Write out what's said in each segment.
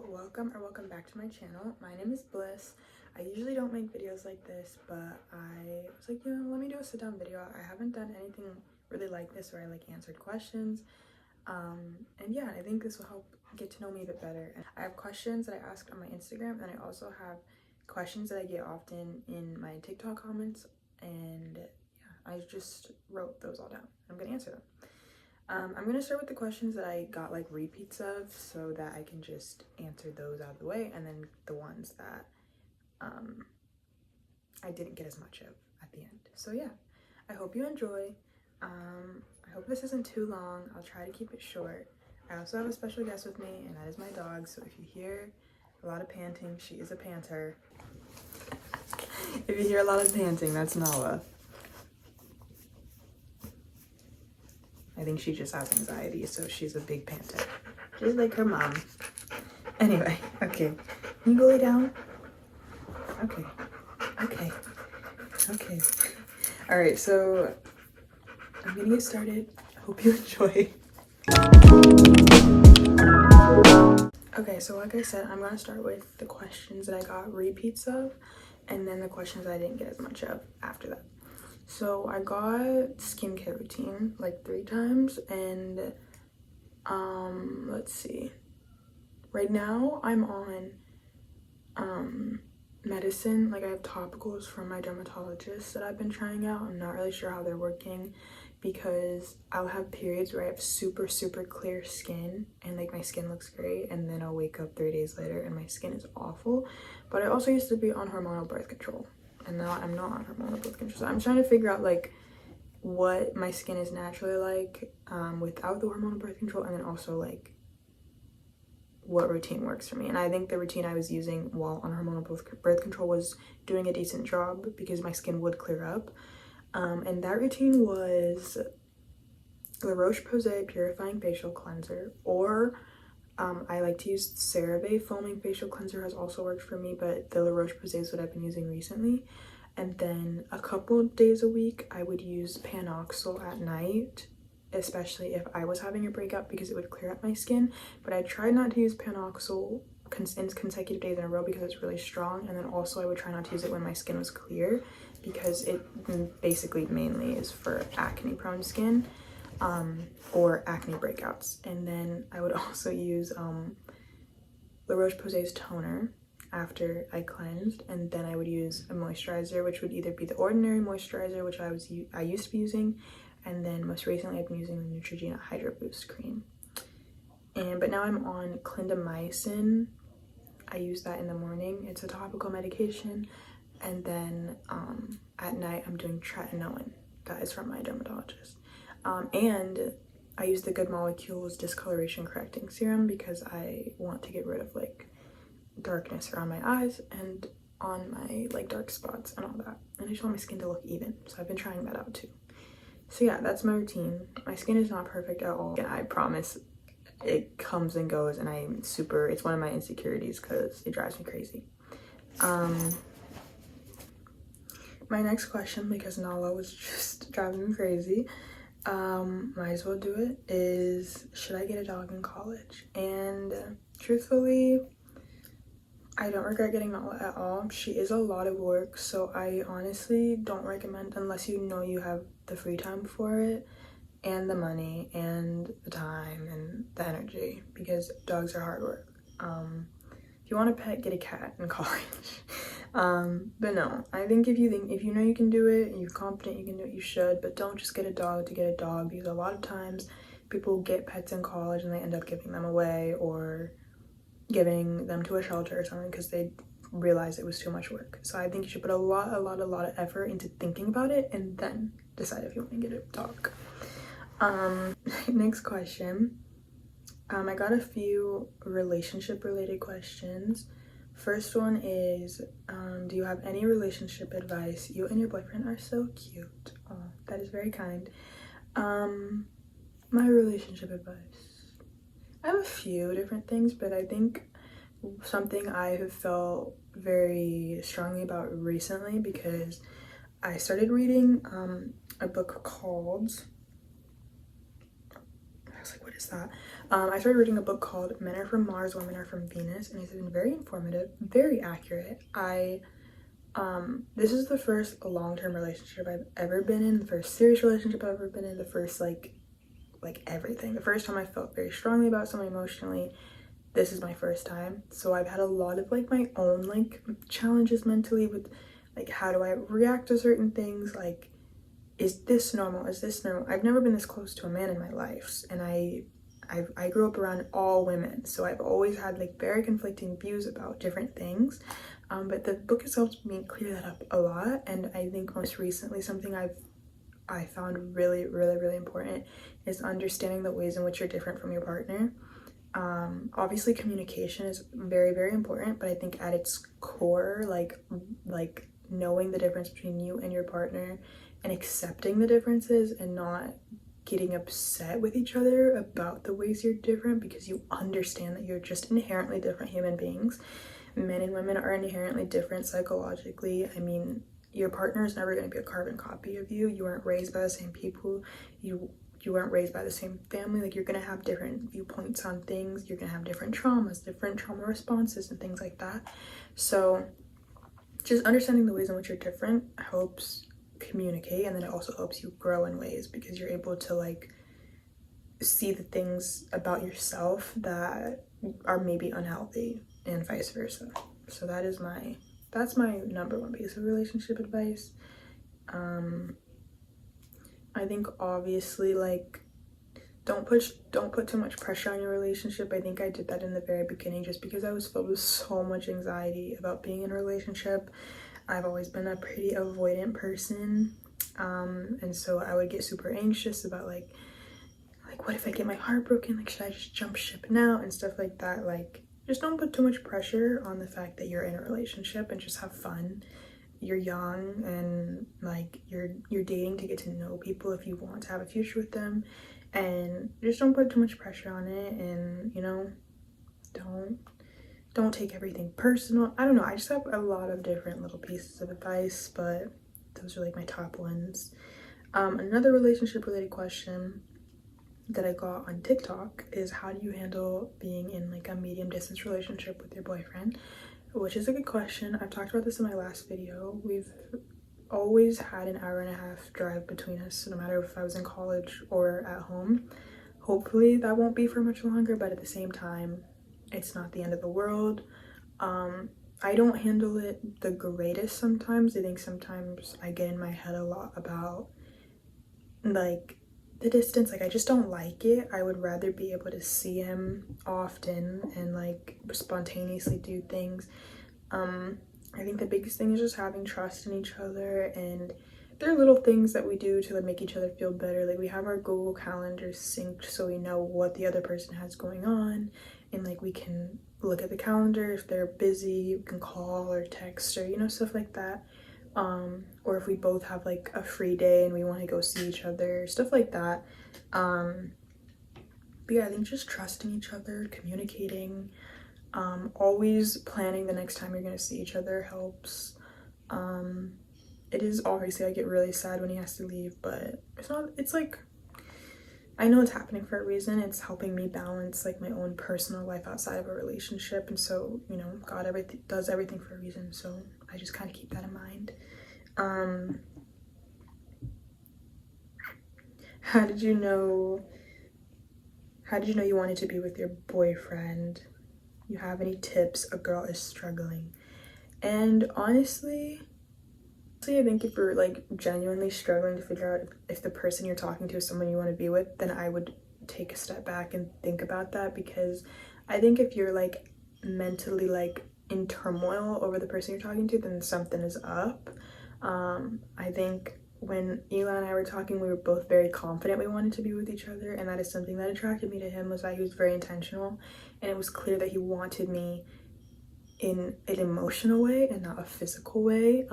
welcome back to my channel. My name is Bliss. I usually don't make videos like this, but I was like, let me do a sit down video. I haven't done anything really like this where I like answered questions. And yeah, I think this will help get to know me a bit better. And I have questions that I ask on my Instagram, and I also have questions that I get often in my TikTok comments. And yeah, I just wrote those all down. I'm gonna answer them. I'm gonna start with the questions that I got like repeats of so that I can just answer those out of the way, and then the ones that I didn't get as much of at the end. So yeah, I hope you enjoy. I hope this isn't too long. I'll try to keep it short. I also have a special guest with me, and that is my dog. So if you hear a lot of panting, she is a panter. If you hear a lot of panting, that's Nala. I think she just has anxiety, so she's a big panter. She's like her mom. Anyway, okay. Can you go lay down? Okay. Alright, so I'm gonna get started. Hope you enjoy. Okay, so like I said, I'm gonna start with the questions that I got repeats of, and then the questions I didn't get as much of after that. So I got skincare routine like 3 times, and let's see. Right now I'm on medicine. Like I have topicals from my dermatologist that I've been trying out. I'm not really sure how they're working because I'll have periods where I have super clear skin and like my skin looks great, and then I'll wake up 3 days later and my skin is awful. But I also used to be on hormonal birth control, and now I'm not on hormonal birth control. So I'm trying to figure out like what my skin is naturally like without the hormonal birth control, and then also like what routine works for me. And I think the routine I was using while on hormonal birth control was doing a decent job because my skin would clear up. And that routine was La Roche-Posay Purifying Facial Cleanser, or I like to use CeraVe Foaming Facial Cleanser has also worked for me, but the La Roche-Posay is what I've been using recently. And then a couple days a week, I would use Panoxyl at night, especially if I was having a breakout, because it would clear up my skin. But I tried not to use Panoxyl in consecutive days in a row because it's really strong. And then also I would try not to use it when my skin was clear, because it basically mainly is for acne prone skin or acne breakouts. And then I would also use La Roche-Posay's toner after I cleansed, and then I would use a moisturizer, which would either be the ordinary moisturizer, which I used to be using, and then most recently I've been using the Neutrogena Hydro Boost cream. But now I'm on clindamycin. I use that in the morning. It's a topical medication, and then at night I'm doing tretinoin. That is from my dermatologist. And I use the Good Molecules Discoloration Correcting Serum because I want to get rid of like darkness around my eyes and on my like dark spots and all that, and I just want my skin to look even, so I've been trying that out too. So yeah, that's my routine. My skin is not perfect at all, and I promise it comes and goes, and it's one of my insecurities because it drives me crazy. My next question, because Nala was just driving me crazy, might as well do it, is should I get a dog in college? And truthfully, I don't regret getting Nala at all. She is a lot of work, so I honestly don't recommend, unless you know you have the free time for it and the money and the time and the energy, because dogs are hard work. If you want a pet, get a cat in college. But no, I think if you know you can do it and you're confident you can do it, you should. But don't just get a dog to get a dog, because a lot of times people get pets in college and they end up giving them away or giving them to a shelter or something because they realized it was too much work. So I think you should put a lot of effort into thinking about it and then decide if you want to get a dog. Next question. I got a few relationship related questions. First one is, do you have any relationship advice? You and your boyfriend are so cute. Oh, that is very kind. My relationship advice. I have a few different things, but I think something I have felt very strongly about recently, because I started reading a book called, I was like, what is that? I started reading a book called Men Are From Mars, Women Are From Venus, and it's been very informative, very accurate. This is the first long-term relationship I've ever been in, the first serious relationship I've ever been in, the first like everything. The first time I felt very strongly about someone emotionally. This is my first time. So I've had a lot of like my own like challenges mentally with like how do I react to certain things, like is this normal? Is this normal? I've never been this close to a man in my life, and I grew up around all women, so I've always had like very conflicting views about different things. But the book has helped me clear that up a lot, and I think most recently something I found really, really, really important is understanding the ways in which you're different from your partner. Obviously communication is very, very important, but I think at its core, like knowing the difference between you and your partner and accepting the differences and not getting upset with each other about the ways you're different, because you understand that you're just inherently different human beings. Men and women are inherently different psychologically. I mean, your partner is never going to be a carbon copy of you. You weren't raised by the same people. You weren't raised by the same family. Like, you're going to have different viewpoints on things. You're going to have different traumas, different trauma responses and things like that. So just understanding the ways in which you're different helps communicate, and then it also helps you grow in ways because you're able to like see the things about yourself that are maybe unhealthy and vice versa. So that's my number one piece of relationship advice. I think obviously like don't put too much pressure on your relationship. I think I did that in the very beginning just because I was filled with so much anxiety about being in a relationship. I've always been a pretty avoidant person, and so I would get super anxious about like what if I get my heart broken, like should I just jump ship now and stuff like that. Like, just don't put too much pressure on the fact that you're in a relationship, and just have fun. You're young, and like you're dating to get to know people if you want to have a future with them, and just don't put too much pressure on it. And you know, don't take everything personal. I don't know, I just have a lot of different little pieces of advice, but those are like my top ones. Another relationship related question that I got on TikTok is, how do you handle being in like a medium distance relationship with your boyfriend? Which is a good question. I've talked about this in my last video. We've always had an hour and a half drive between us, no matter if I was in college or at home. Hopefully that won't be for much longer, but at the same time, it's not the end of the world. I don't handle it the greatest sometimes. I think sometimes I get in my head a lot about like the distance. Like, I just don't like it. I would rather be able to see him often and like spontaneously do things. I think the biggest thing is just having trust in each other, and there are little things that we do to like make each other feel better. Like, we have our Google calendars synced so we know what the other person has going on, and like we can look at the calendar. If they're busy, we can call or text or, you know, stuff like that. Or if we both have like a free day and we want to go see each other, stuff like that. But yeah, I think just trusting each other, communicating, always planning the next time you're gonna see each other helps. It is obviously, I get really sad when he has to leave, but it's like, I know it's happening for a reason. It's helping me balance like my own personal life outside of a relationship, and so, you know, God does everything for a reason, so I just kind of keep that in mind. How did you know you wanted to be with your boyfriend? You have any tips? A girl is struggling. And honestly, I think if you're like genuinely struggling to figure out if the person you're talking to is someone you want to be with, then I would take a step back and think about that, because I think if you're like mentally like in turmoil over the person you're talking to, then something is up. I think when Eli and I were talking, we were both very confident we wanted to be with each other, and that is something that attracted me to him, was that he was very intentional, and it was clear that he wanted me in an emotional way and not a physical way.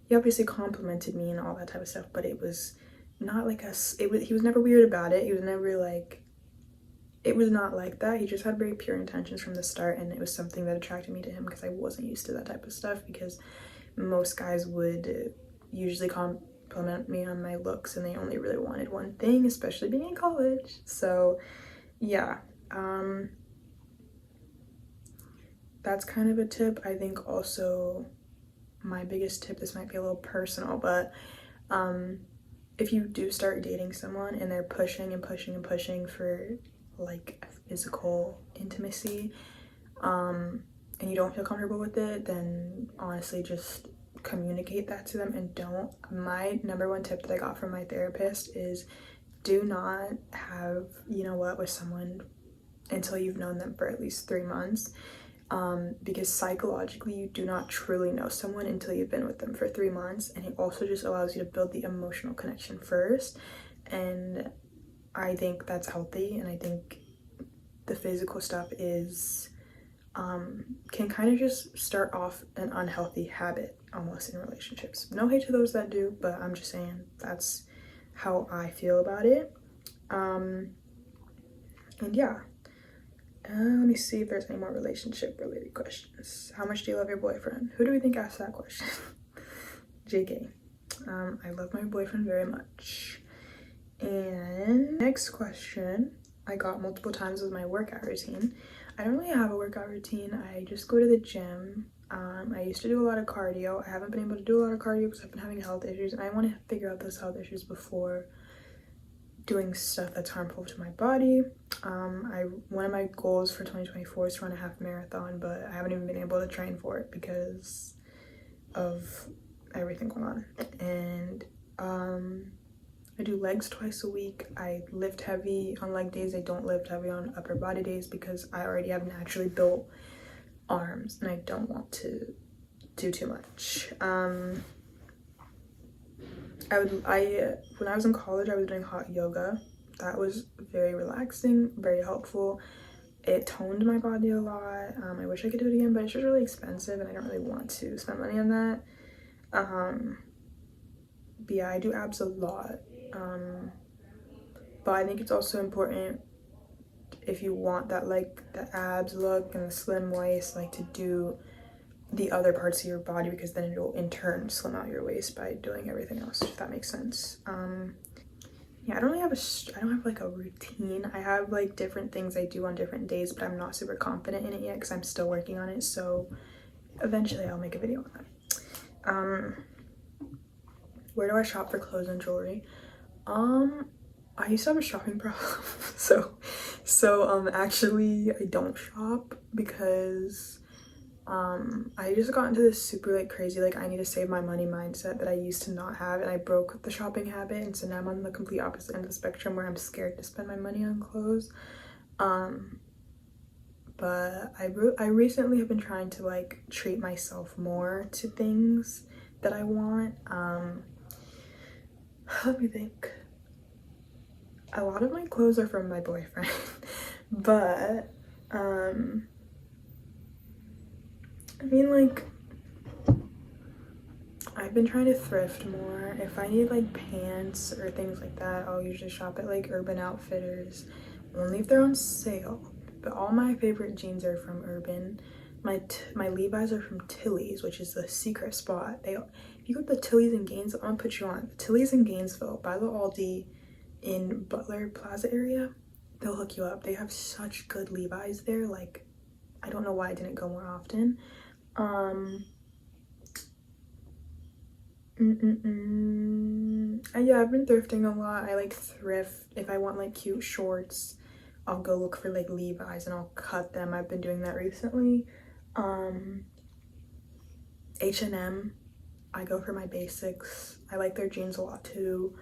He obviously complimented me and all that type of stuff, but it was not like he was never weird about it. He was never like, it was not like that. He just had very pure intentions from the start, and it was something that attracted me to him, because I wasn't used to that type of stuff, because most guys would usually compliment me on my looks and they only really wanted one thing, especially being in college. So yeah, that's kind of a tip. I think also my biggest tip, this might be a little personal, but if you do start dating someone and they're pushing and pushing and pushing for like physical intimacy, and you don't feel comfortable with it, then honestly just communicate that to them and don't. My number one tip that I got from my therapist is do not have you know what with someone until you've known them for at least 3 months, because psychologically you do not truly know someone until you've been with them for 3 months, and it also just allows you to build the emotional connection first, and I think that's healthy. And I think the physical stuff is can kind of just start off an unhealthy habit almost in relationships. No hate to those that do, but I'm just saying that's how I feel about it. And yeah, let me see if there's any more relationship related questions. How much do you love your boyfriend? Who do we think asked that question? JK. I love my boyfriend very much. And next question I got multiple times was my workout routine. I don't really have a workout routine. I just go to the gym. I used to do a lot of cardio. I haven't been able to do a lot of cardio because I've been having health issues, and I want to figure out those health issues before doing stuff that's harmful to my body. One of my goals for 2024 is to run a half marathon, but I haven't even been able to train for it because of everything going on. And I do legs twice a week. I lift heavy on leg days. I don't lift heavy on upper body days because I already have naturally built arms and I don't want to do too much. When I was in college, I was doing hot yoga. That was very relaxing, very helpful. It toned my body a lot. I wish I could do it again, but it's just really expensive and I don't really want to spend money on that. But yeah, I do abs a lot. But I think it's also important, if you want that like the abs look and the slim waist, like to do the other parts of your body, because then it'll in turn slim out your waist by doing everything else, if that makes sense. Yeah, I don't have like a routine. I have like different things I do on different days, but I'm not super confident in it yet because I'm still working on it, so eventually I'll make a video on that. Where do I shop for clothes and jewelry? I used to have a shopping problem. so actually I don't shop because I just got into this super like crazy like I need to save my money mindset that I used to not have, and I broke the shopping habit, and so now I'm on the complete opposite end of the spectrum where I'm scared to spend my money on clothes. But I recently have been trying to like treat myself more to things that I want. Let me think. A lot of my clothes are from my boyfriend, but I mean, like, I've been trying to thrift more. If I need like pants or things like that, I'll usually shop at like Urban Outfitters, only if they're on sale. But all my favorite jeans are from Urban. My Levi's are from Tilly's, which is the secret spot. If you go to the Tilly's in Gainesville, I'm gonna put you on. Tilly's in Gainesville by the Aldi in Butler Plaza area, they'll hook you up. They have such good Levi's there. Like, I don't know why I didn't go more often. Yeah, I've been thrifting a lot. I like thrift. If I want like cute shorts, I'll go look for like Levi's and I'll cut them. I've been doing that recently. H&M, I go for my basics. I like their jeans a lot too.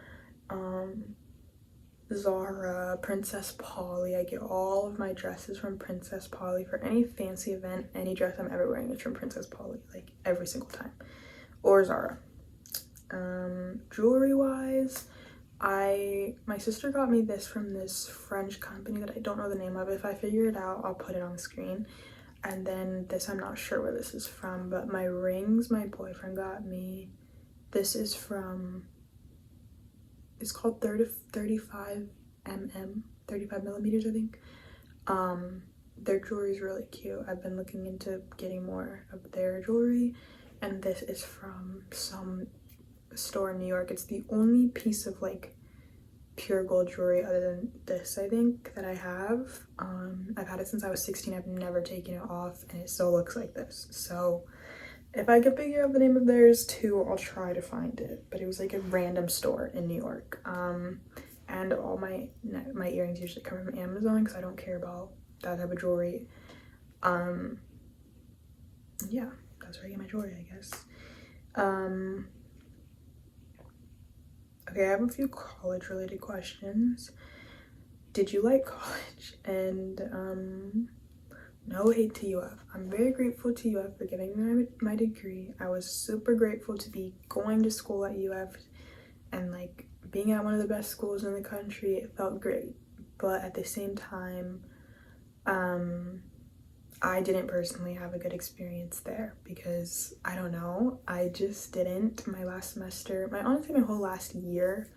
Zara, Princess Polly. I get all of my dresses from Princess Polly. For any fancy event, any dress I'm ever wearing is from Princess Polly, like every single time. Or Zara. Jewelry wise, my sister got me this from this French company that I don't know the name of. If I figure it out, I'll put it on the screen. And then this, I'm not sure where this is from, but my rings my boyfriend got me. This is from, it's called 35 millimeters, I think. Their jewelry is really cute. I've been looking into getting more of their jewelry, and this is from some store in New York. It's the only piece of like pure gold jewelry other than this, I think, that I have. I've had it since I was 16. I've never taken it off, and it still looks like this. So if I can figure out the name of theirs too, I'll try to find it. But it was like a random store in New York. And all my earrings usually come from Amazon because I don't care about that type of jewelry. Yeah, that's where I get my jewelry, I guess. Okay, I have a few college related questions. Did you like college? And no hate to UF. I'm very grateful to UF for giving me my degree. I was super grateful to be going to school at UF and like being at one of the best schools in the country. It felt great, but at the same time, I didn't personally have a good experience there because I don't know, I just didn't. My last semester, honestly my whole last year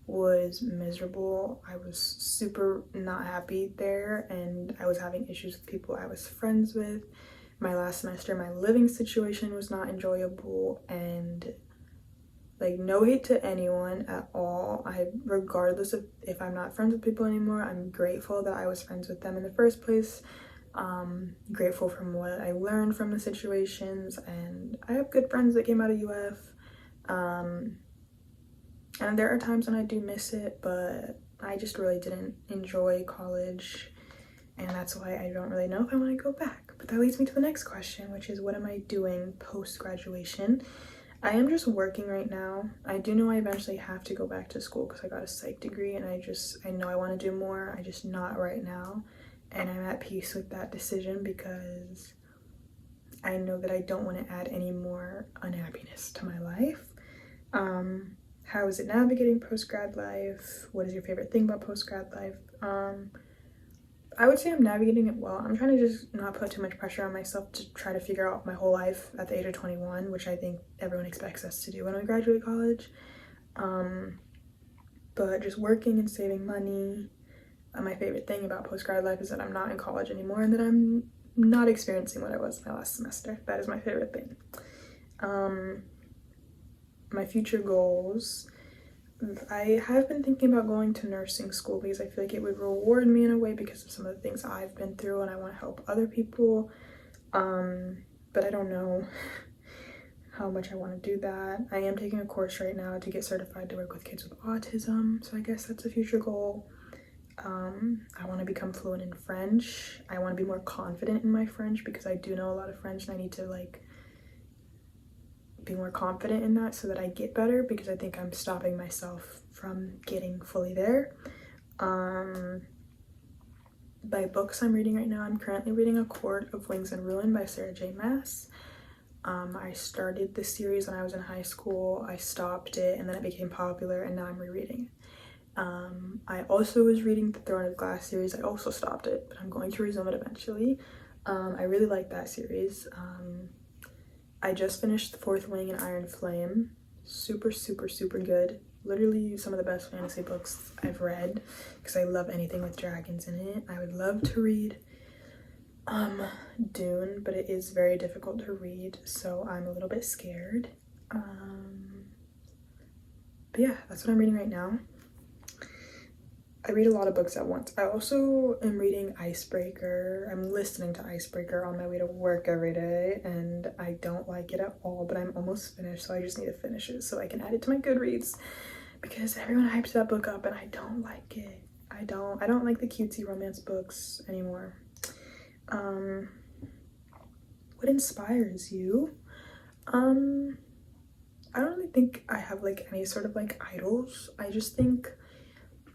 was miserable. I was super not happy there, and I was having issues with people I was friends with. My last semester, my living situation was not enjoyable, and like no hate to anyone at all. Regardless of if I'm not friends with people anymore, I'm grateful that I was friends with them in the first place. Grateful from what I learned from the situations, and I have good friends that came out of UF. And there are times when I do miss it, but I just really didn't enjoy college, and that's why I don't really know if I want to go back. But that leads me to the next question, which is what am I doing post-graduation? I am just working right now. I do know I eventually have to go back to school because I got a psych degree, and I know I want to do more. I just not right now. And I'm at peace with that decision because I know that I don't want to add any more unhappiness to my life. How is it navigating post-grad life? What is your favorite thing about post-grad life? I would say I'm navigating it well. I'm trying to just not put too much pressure on myself to try to figure out my whole life at the age of 21, which I think everyone expects us to do when we graduate college. But just working and saving money. My favorite thing about post-grad life is that I'm not in college anymore and that I'm not experiencing what I was my last semester. That is my favorite thing. My future goals. I have been thinking about going to nursing school because I feel like it would reward me in a way because of some of the things I've been through, and I want to help other people. But I don't know how much I want to do that. I am taking a course right now to get certified to work with kids with autism, so I guess that's a future goal. I want to become fluent in French. I want to be more confident in my French because I do know a lot of French and I need to like be more confident in that so that I get better because I think I'm stopping myself from getting fully there. By books I'm reading right now, I'm currently reading A Court of Wings and Ruin by Sarah J. Maas. I started this series when I was in high school. I stopped it and then it became popular and now I'm rereading it. I also was reading the Throne of Glass series. I also stopped it, but I'm going to resume it eventually. I really like that series. I just finished The Fourth Wing and Iron Flame. Super, super, super good. Literally some of the best fantasy books I've read because I love anything with dragons in it. I would love to read Dune, but it is very difficult to read, so I'm a little bit scared. But yeah, that's what I'm reading right now. I read a lot of books at once. I also am reading Icebreaker. I'm listening to Icebreaker on my way to work every day, and I don't like it at all, but I'm almost finished, so I just need to finish it so I can add it to my Goodreads because everyone hypes that book up and I don't like it. I don't like the cutesy romance books anymore. What inspires you? I don't really think I have like any sort of like idols. I just think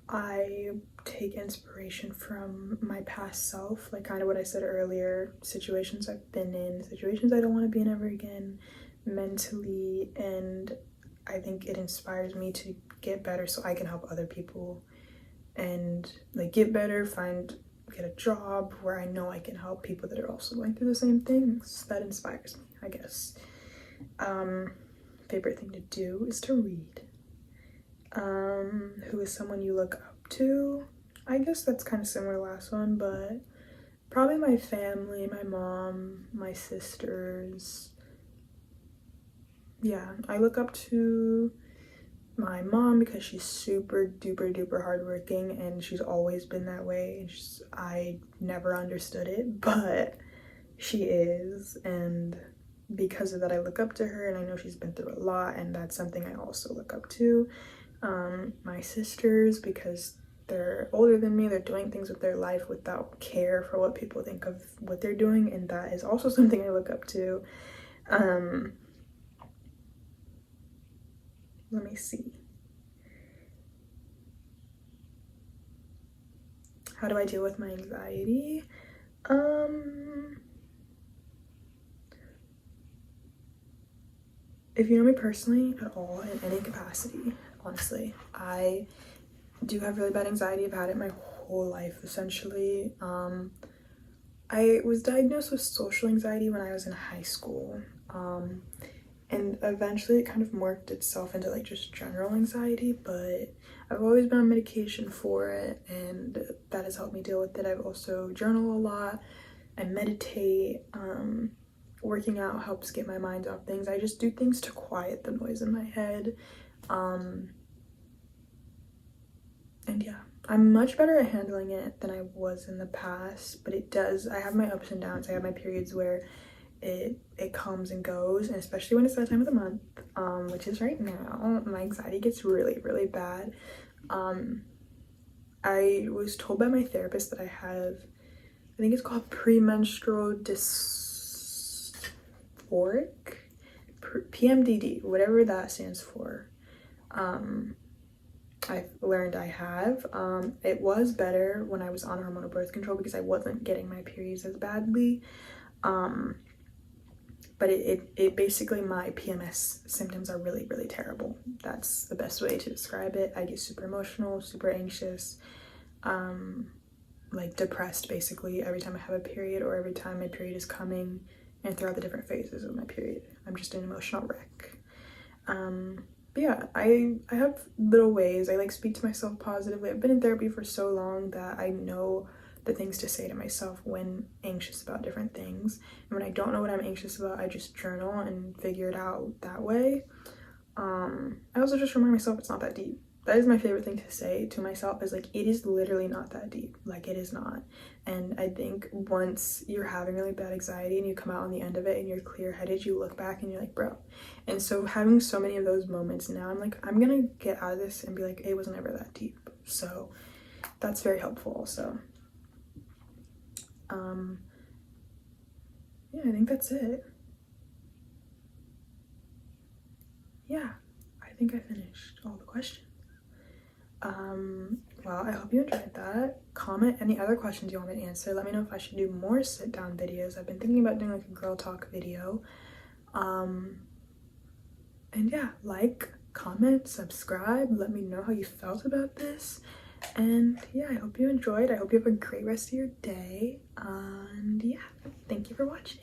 I take inspiration from my past self, like kind of what I said earlier, situations I've been in, situations I don't want to be in ever again mentally, and I think it inspires me to get better so I can help other people and like get better, get a job where I know I can help people that are also going through the same things. That inspires me, I guess. Favorite thing to do is to read. Who is someone you look up to? I guess that's kind of similar to the last one, but probably my family, my mom, my sisters. yeah, I look up to my mom because she's super duper hardworking, and she's always been that way, and I never understood it, but she is, and because of that I look up to her, and I know she's been through a lot, and that's something I also look up to. My sisters, because they're older than me, they're doing things with their life without care for what people think of what they're doing, and that is also something I look up to. Let me see. How do I deal with my anxiety? If you know me personally at all, in any capacity, honestly, I do have really bad anxiety. I've had it my whole life, essentially. I was diagnosed with social anxiety when I was in high school. And eventually it kind of morphed itself into like just general anxiety, but I've always been on medication for it, and that has helped me deal with it. I've also journal a lot, I meditate, working out helps get my mind off things. I just do things to quiet the noise in my head. And yeah, I'm much better at handling it than I was in the past, but I have my ups and downs. I have my periods where it comes and goes, and especially when it's that time of the month, which is right now, my anxiety gets really bad. I was told by my therapist that I have, I think it's called premenstrual dysphoric, PMDD, whatever that stands for. I've learned I have. It was better when I was on hormonal birth control because I wasn't getting my periods as badly. But it basically, my PMS symptoms are really terrible. That's the best way to describe it. I get super emotional, super anxious, like depressed basically every time I have a period, or every time my period is coming, and throughout the different phases of my period. I'm just an emotional wreck. But yeah, I have little ways. I like speak to myself positively. I've been in therapy for so long that I know the things to say to myself when anxious about different things. And when I don't know what I'm anxious about, I just journal and figure it out that way. I also just remind myself it's not that deep. That is my favorite thing to say to myself, is like, it is literally not that deep. Like, it is not. And I think once you're having really bad anxiety and you come out on the end of it and you're clear-headed, you look back and you're like, bro. And so having so many of those moments now, I'm like, I'm gonna get out of this and be like, it was never that deep. So that's very helpful also. Yeah, I think that's it. Yeah, I think I finished all the questions. Well, I hope you enjoyed that. Comment any other questions you want me to answer. Let me know if I should do more sit-down videos. I've been thinking about doing like a girl talk video. And yeah, like, comment, subscribe, let me know how you felt about this. And yeah, I hope you enjoyed. I hope you have a great rest of your day. And yeah, thank you for watching.